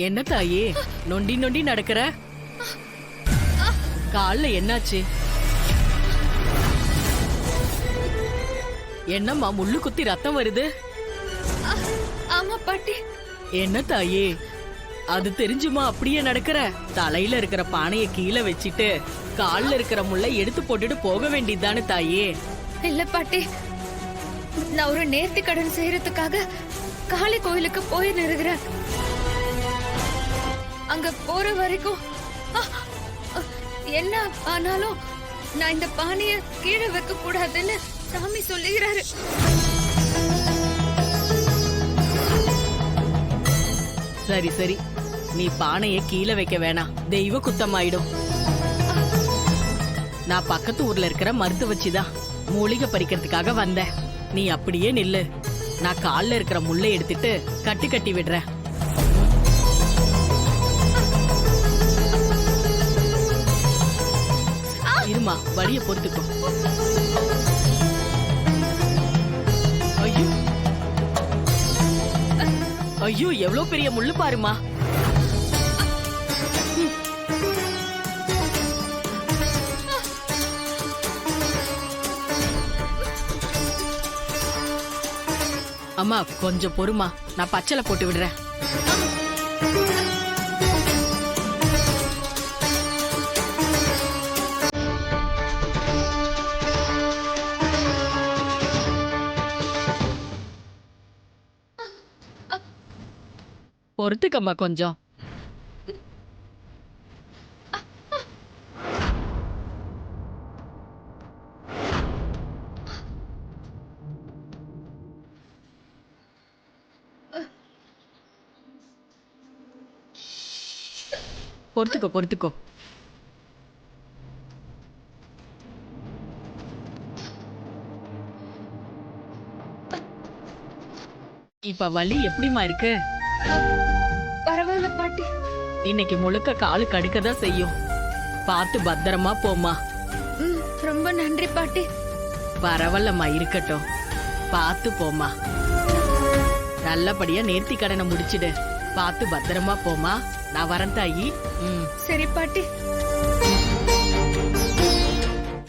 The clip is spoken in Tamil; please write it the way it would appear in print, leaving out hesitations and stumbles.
என்ன தாயே நொண்டி நொண்டி நடக்கிற? கால்ல என்னாச்சு? என்னம்மா முள்ளு குத்தி ரத்தம் வருது? ஆமா பாட்டி. என்ன தாயே அது தெரிஞ்சுமா அப்படியே நடக்கிற? தலையில இருக்கிற பானைய கீழே வச்சிட்டு கால்ல இருக்கிற முள்ளை எடுத்து போட்டுட்டு போக வேண்டியதுதானே தாயே? இல்ல பாட்டி, நான் ஒரு நேர்த்தி கடன் செய்யறதுக்காக காளி கோயிலுக்கு போய் நிறுகிறேன். அங்க போற வரைக்கும் என்ன ஆனாலும் நான் இந்த பானைய கீழே வைக்க கூடாதுன்னு சாமி சொல்லுகிறாரு. சரி சரி, நீ பானைய கீழே வைக்க வேணாம், தெய்வ குத்தமாயிடும். நான் பக்கத்து ஊர்ல இருக்கிற மருத்துவ வச்சுதான் மூலிகை பறிக்கிறதுக்காக வந்தேன். நீ அப்படியே நில்லு, நான் கால்ல இருக்கிற முள்ளை எடுத்துட்டு கட்டி கட்டி விடுறேன். இருமா, வலிய பொறுத்துக்கோ. ஐயோ ஐயோ, எவ்வளவு பெரிய முள்ளு பாருமா. அம்மா கொஞ்சம் பொறுமா, நான் பச்சளை போட்டு விடுறேன். பொறுத்துக்கம்மா கொஞ்சம். பொறுத்துக்கோ பொறுத்துக்கோ. இப்ப வலி எப்படிமா இருக்கு? பரவாயில்ல பாட்டி. இன்னைக்கு முழுக்க காலு கடுக்கதான் செய்யும், பார்த்து பத்திரமா போமா. ரொம்ப நன்றி பாட்டி. பரவாயில்லம்மா, இருக்கட்டும், பார்த்து போமா. நல்லபடியா நேர்த்தி கடனை முடிச்சிடு, பார்த்து பத்திரமா போமா. நான் வரேன் தாயி. சரி பாட்டி.